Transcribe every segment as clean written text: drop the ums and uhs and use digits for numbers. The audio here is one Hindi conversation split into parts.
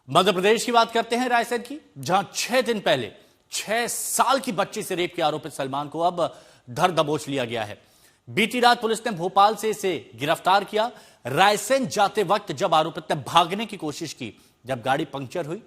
मध्य प्रदेश की बात करते हैं, रायसेन की, जहां 6 दिन पहले 6 साल की बच्ची से रेप के आरोपित सलमान को अब धर दबोच लिया गया है। बीती रात पुलिस ने भोपाल से इसे गिरफ्तार किया। रायसेन जाते वक्त जब आरोपित ने भागने की कोशिश की, जब गाड़ी पंक्चर हुई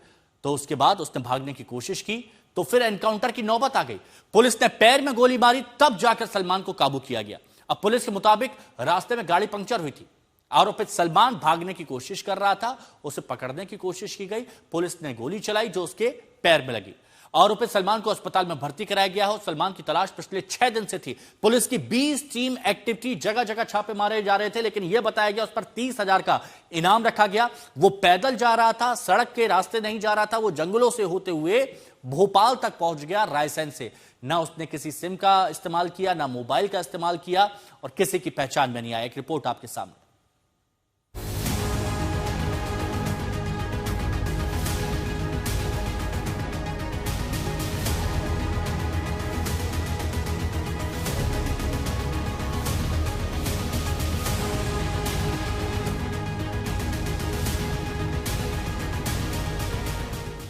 तो उसके बाद उसने भागने की कोशिश की तो फिर एनकाउंटर की नौबत आ गई। पुलिस ने पैर में गोली मारी, तब जाकर सलमान को काबू किया गया। अब पुलिस के मुताबिक रास्ते में गाड़ी पंक्चर हुई थी। आरोपित सलमान भागने की कोशिश कर रहा था, उसे पकड़ने की कोशिश की गई। पुलिस ने गोली चलाई जो उसके पैर में लगी। आरोपित सलमान को अस्पताल में भर्ती कराया गया है। सलमान की तलाश पिछले 6 दिन से थी। पुलिस की 20 टीम एक्टिव थी, जगह जगह छापे मारे जा रहे थे, लेकिन यह बताया गया उस पर 30,000 का इनाम रखा गया। वो पैदल जा रहा था, सड़क के रास्ते नहीं जा रहा था, वो जंगलों से होते हुए भोपाल तक पहुंच गया रायसेन से। ना उसने किसी सिम का इस्तेमाल किया, ना मोबाइल का इस्तेमाल किया और किसी की पहचान में नहीं आया। एक रिपोर्ट आपके सामने।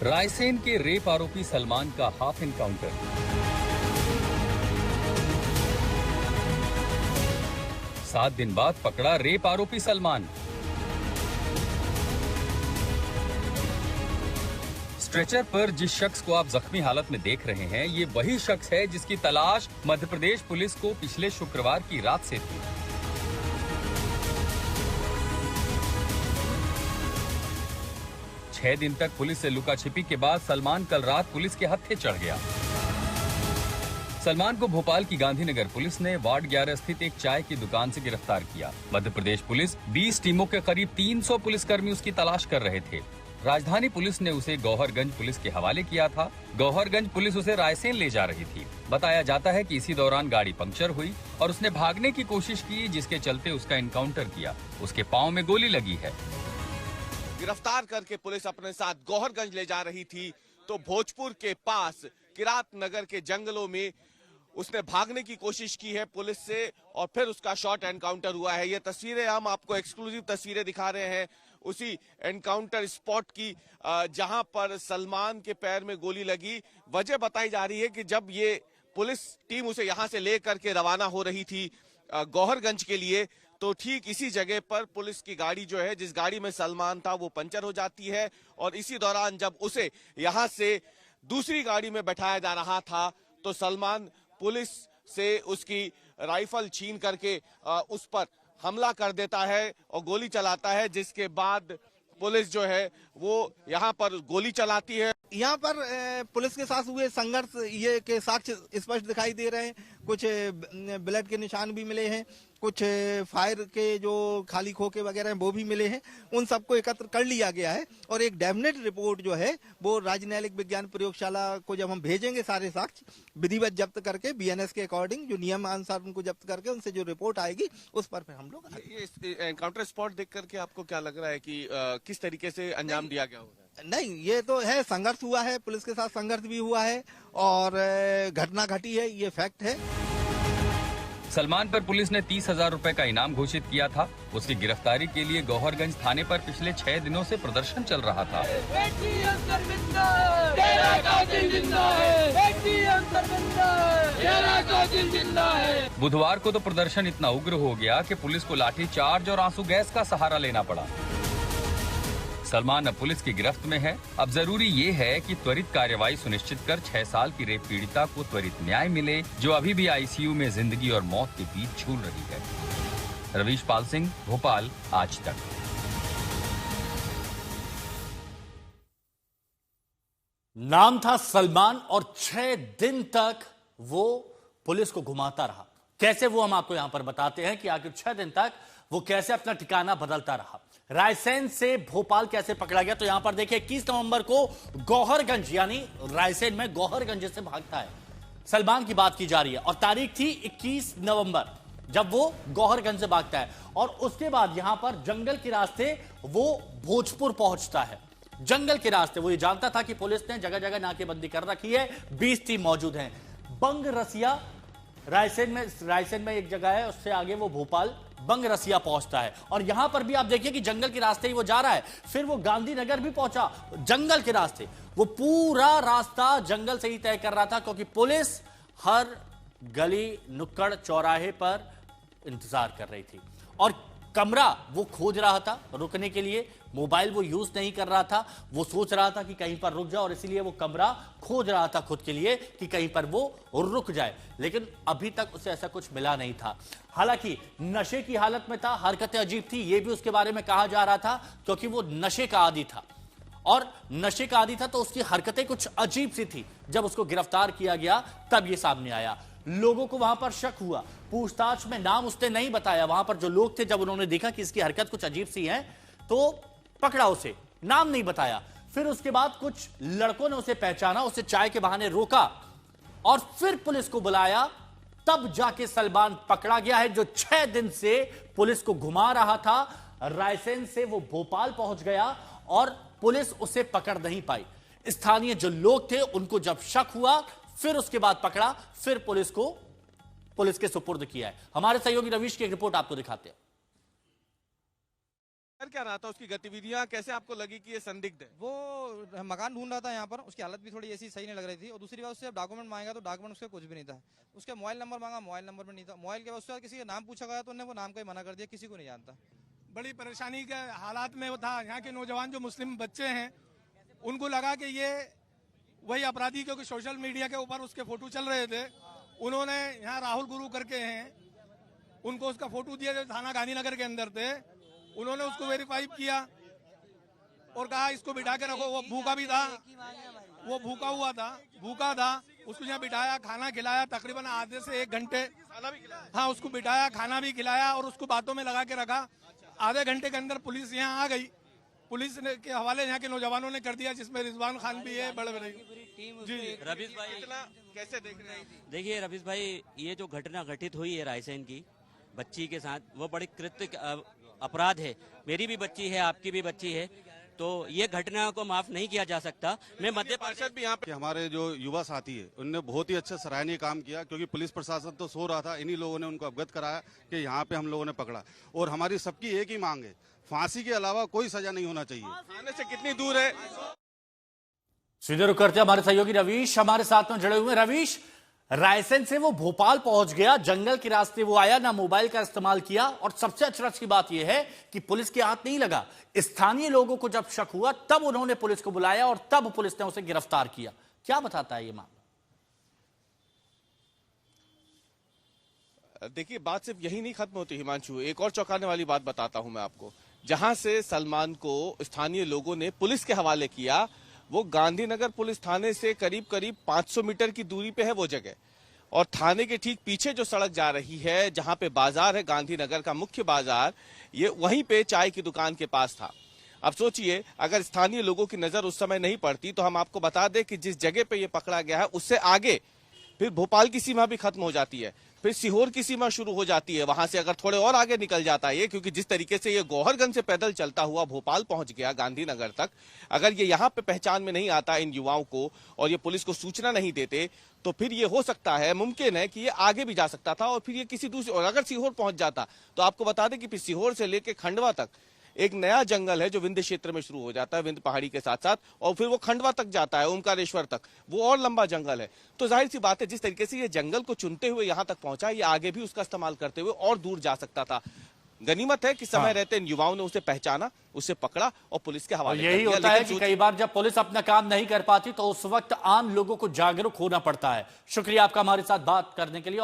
रायसेन के रेप आरोपी सलमान का हाफ एनकाउंटर। सात दिन बाद पकड़ा रेप आरोपी सलमान। स्ट्रेचर पर जिस शख्स को आप जख्मी हालत में देख रहे हैं, ये वही शख्स है जिसकी तलाश मध्य प्रदेश पुलिस को पिछले शुक्रवार की रात से थी। 6 दिन तक पुलिस से लुका छिपी के बाद सलमान कल रात पुलिस के हत्थे चढ़ गया। सलमान को भोपाल की गांधीनगर पुलिस ने वार्ड 11 स्थित एक चाय की दुकान से गिरफ्तार किया। मध्य प्रदेश पुलिस 20 टीमों के करीब 300 पुलिसकर्मी उसकी तलाश कर रहे थे। राजधानी पुलिस ने उसे गौहरगंज पुलिस के हवाले किया था। गौहरगंज पुलिस उसे रायसेन ले जा रही थी। बताया जाता है कि इसी दौरान गाड़ी पंक्चर हुई और उसने भागने की कोशिश की, जिसके चलते उसका एनकाउंटर किया। उसके पांव में गोली लगी है। गिरफ्तार करके पुलिस अपने साथ गौहरगंज ले जा रही थी तो भोजपुर के पास किरात नगर के जंगलों में उसने भागने की कोशिश की है पुलिस से और फिर उसका शॉर्ट एनकाउंटर हुआ है। ये तस्वीरें हम आपको एक्सक्लूसिव तस्वीरें दिखा रहे हैं उसी एनकाउंटर स्पॉट की, जहां पर सलमान के पैर में गोली लगी। वजह बताई जा रही है कि जब ये पुलिस टीम उसे यहां से लेकर के रवाना हो रही थी गौहरगंज के लिए, तो ठीक इसी जगह पर पुलिस की गाड़ी जो है, जिस गाड़ी में सलमान था, वो पंचर हो जाती है और इसी दौरान जब उसे यहां से दूसरी गाड़ी में बैठाया जा रहा था तो सलमान पुलिस से उसकी राइफल छीन करके उस पर हमला कर देता है और गोली चलाता है, जिसके बाद पुलिस जो है वो यहाँ पर गोली चलाती है। यहाँ पर पुलिस के साथ हुए संघर्ष ये के साक्ष्य स्पष्ट दिखाई दे रहे हैं। कुछ ब्लड के निशान भी मिले हैं, कुछ फायर के जो खाली खोखे वगैरह हैं वो भी मिले हैं। उन सबको एकत्र कर लिया गया है और एक डेफिनेट रिपोर्ट जो है वो राज्य न्यायिक विज्ञान प्रयोगशाला को जब हम भेजेंगे सारे साक्ष्य विधिवत जब्त करके बीएनएस के अकॉर्डिंग जो नियमानुसार उनको जब्त करके उनसे जो रिपोर्ट आएगी उस पर फिर हम लोग। ये एनकाउंटर स्पॉट देख करके आपको क्या लग रहा है कि किस तरीके से अंजाम दिया गया होगा? नहीं, ये तो है, संघर्ष हुआ है, पुलिस के साथ संघर्ष भी हुआ है और घटना घटी है, ये फैक्ट है। सलमान पर पुलिस ने 30,000 रुपए का इनाम घोषित किया था। उसकी गिरफ्तारी के लिए गौहरगंज थाने पर पिछले 6 दिनों से प्रदर्शन चल रहा था। बुधवार को तो प्रदर्शन इतना उग्र हो गया कि पुलिस को लाठीचार्ज और आंसू गैस का सहारा लेना पड़ा। सलमान अब पुलिस की गिरफ्त में है। अब जरूरी ये है कि त्वरित कार्रवाई सुनिश्चित कर 6 साल की रेप पीड़िता को त्वरित न्याय मिले, जो अभी भी आईसीयू में जिंदगी और मौत के बीच झूल रही है। रवीश पाल सिंह, भोपाल, आज तक। नाम था सलमान और 6 दिन तक वो पुलिस को घुमाता रहा। कैसे, वो हम आपको यहां पर बताते हैं कि आखिर 6 दिन तक वो कैसे अपना ठिकाना बदलता रहा। रायसेन से भोपाल कैसे पकड़ा गया, तो यहां पर देखिए 21 नवंबर को गौहरगंज, यानी रायसेन में गौहरगंज से भागता है सलमान की बात की जा रही है और तारीख थी 21 नवंबर जब वो गौहरगंज से भागता है और उसके बाद यहां पर जंगल के रास्ते वो भोजपुर पहुंचता है। जंगल के रास्ते वो ये जानता था कि पुलिस ने जगह जगह नाकेबंदी कर रखी है, 20 टीम मौजूद हैं। बंग रसिया रायसेन में एक जगह है, उससे आगे वो भोपाल बंगरसिया पहुंचता है। और यहां पर भी आप देखिए कि जंगल के रास्ते ही वो जा रहा है, फिर वो गांधीनगर भी पहुंचा जंगल के रास्ते। वो पूरा रास्ता जंगल से ही तय कर रहा था, क्योंकि पुलिस हर गली नुक्कड़ चौराहे पर इंतजार कर रही थी। और कमरा वो खोज रहा था रुकने के लिए, मोबाइल वो यूज नहीं कर रहा था, वो सोच रहा था कि कहीं पर रुक जाए, और इसीलिए वो कमरा खोज रहा था खुद के लिए कि कहीं पर वो रुक जाए। लेकिन अभी तक उसे ऐसा कुछ मिला नहीं था। हालांकि नशे की हालत में था, हरकतें अजीब थी, ये भी उसके बारे में कहा जा रहा था, क्योंकि वो नशे का आदी था। और नशे का आदी था तो उसकी हरकतें कुछ अजीब सी थी। जब उसको गिरफ्तार किया गया तब ये सामने आया। लोगों को वहां पर शक हुआ, पूछताछ में नाम उसने नहीं बताया। वहां पर जो लोग थे, जब उन्होंने देखा कि इसकी हरकत कुछ अजीब सी है, तो पकड़ा उसे, नाम नहीं बताया। फिर उसके बाद कुछ लड़कों ने उसे पहचाना, उसे चाय के बहाने रोका और फिर पुलिस को बुलाया। तब जाके सलमान पकड़ा गया है, जो 6 दिन से पुलिस को घुमा रहा था। रायसेन से वो भोपाल पहुंच गया और पुलिस उसे पकड़ नहीं पाई। स्थानीय जो लोग थे उनको जब शक हुआ, फिर उसके बाद पकड़ा, फिर पुलिस के सुपुर्द किया है। हमारे सहयोगी रवीश की एक रिपोर्ट आपको दिखाते हैं। क्या रहा था उसकी गतिविधियां, कैसे आपको लगी कि ये संदिग्ध है? वो मकान ढूंढ रहा था यहाँ पर, उसकी हालत भी थोड़ी ऐसी सही नहीं लग रही थी। और दूसरी बात, उससे डॉक्यूमेंट मांगा तो डॉक्यूमेंट उसके कुछ भी नहीं था। उसके मोबाइल नंबर मांगा, मोबाइल नंबर भी नहीं था। मोबाइल के बाद उससे किसी का नाम पूछा गया तो उन्होंने वो नाम का ही मना कर दिया, किसी को नहीं जानता। बड़ी परेशानी के हालात में वो था। यहाँ के नौजवान जो मुस्लिम बच्चे हैं, उनको लगा कि ये वही अपराधी, क्योंकि सोशल मीडिया के ऊपर उसके फोटो चल रहे थे। उन्होंने यहाँ राहुल गुरु करके हैं, उनको उसका फोटो दिया जो थाना गांधीनगर के अंदर थे। उन्होंने उसको वेरीफाई किया और कहा इसको बिठा के रखो। वो भूखा भी था, वो भूखा था। उसको यहाँ बिठाया, खाना खिलाया, तकरीबन आधे से 1 घंटे। हाँ, उसको बिठाया, खाना भी खिलाया और उसको बातों में लगा के रखा। आधे घंटे के अंदर पुलिस यहाँ आ गई। पुलिस ने के हवाले यहाँ के नौजवानों ने कर दिया, जिसमें रिजवान खान भी है, बड़े बड़े जी। रवीश भाई, कैसे देख रहे हैं? देखिए रवीश भाई, ये जो घटना घटित हुई है रायसेन की बच्ची के साथ, वो बड़ी कृत्य अपराध है। मेरी भी बच्ची है, आपकी भी बच्ची है, तो ये घटना को माफ नहीं किया जा सकता। मैं मध्य पार्षद भी यहाँ पे, हमारे जो युवा साथी है उनने बहुत ही अच्छा सराहनीय काम किया, क्योंकि पुलिस प्रशासन तो सो रहा था। इन्हीं लोगों ने उनको अवगत कराया कि यहाँ पे हम लोगों ने पकड़ा। और हमारी सबकी एक ही मांग है, फांसी के अलावा कोई सजा नहीं होना चाहिए। थाने से कितनी दूर है? सीधे रुक करते हमारे सहयोगी रवीश हमारे साथ में जुड़े हुए। रवीश, रायसेन से वो भोपाल पहुंच गया, जंगल के रास्ते वो आया, ना मोबाइल का इस्तेमाल किया, और सबसे अचरज की बात यह है कि पुलिस के हाथ नहीं लगा। स्थानीय लोगों को जब शक हुआ तब उन्होंने पुलिस को बुलाया और तब पुलिस ने उसे गिरफ्तार किया। क्या बताता है ये मामला? देखिए, बात सिर्फ यही नहीं खत्म होती हिमांशु। एक और चौंकाने वाली बात बताता हूं मैं आपको। जहां से सलमान को स्थानीय लोगों ने पुलिस के हवाले किया, वो गांधीनगर पुलिस थाने से करीब 500 मीटर की दूरी पे है वो जगह। और थाने के ठीक पीछे जो सड़क जा रही है, जहां पे बाजार है, गांधीनगर का मुख्य बाजार, ये वहीं पे चाय की दुकान के पास था। अब सोचिए, अगर स्थानीय लोगों की नजर उस समय नहीं पड़ती, तो हम आपको बता दें कि जिस जगह पे ये पकड़ा गया है उससे आगे फिर भोपाल की सीमा भी खत्म हो जाती है, फिर सीहोर की सीमा शुरू हो जाती है। वहां से अगर थोड़े और आगे निकल जाता है ये, क्योंकि जिस तरीके से ये गौहरगंज से पैदल चलता हुआ भोपाल पहुंच गया गांधीनगर तक, अगर ये यहाँ पे पहचान में नहीं आता इन युवाओं को और ये पुलिस को सूचना नहीं देते, तो फिर ये हो सकता है, मुमकिन है कि ये आगे भी जा सकता था और फिर ये किसी दूसरे, और अगर सीहोर पहुंच जाता तो आपको बता दें कि फिर सीहोर से लेकर खंडवा तक एक नया जंगल है जो विंध्य क्षेत्र में शुरू हो जाता है, विंध्य पहाड़ी के साथ साथ, और फिर वो खंडवा तक जाता है, ओमकारेश्वर तक, वो और लंबा जंगल है। तो जाहिर सी बात है, जिस तरीके से ये जंगल को चुनते हुए यहां तक पहुंचा, ये आगे भी उसका इस्तेमाल करते हुए और दूर जा सकता था। गनीमत है कि समय रहते इन युवाओं ने उसे पहचाना, उसे पकड़ा और पुलिस के हवाले। यही होता है कि कई बार जब पुलिस अपना काम नहीं कर पाती तो उस वक्त आम लोगों को जागरूक होना पड़ता है। शुक्रिया आपका हमारे साथ बात करने के लिए।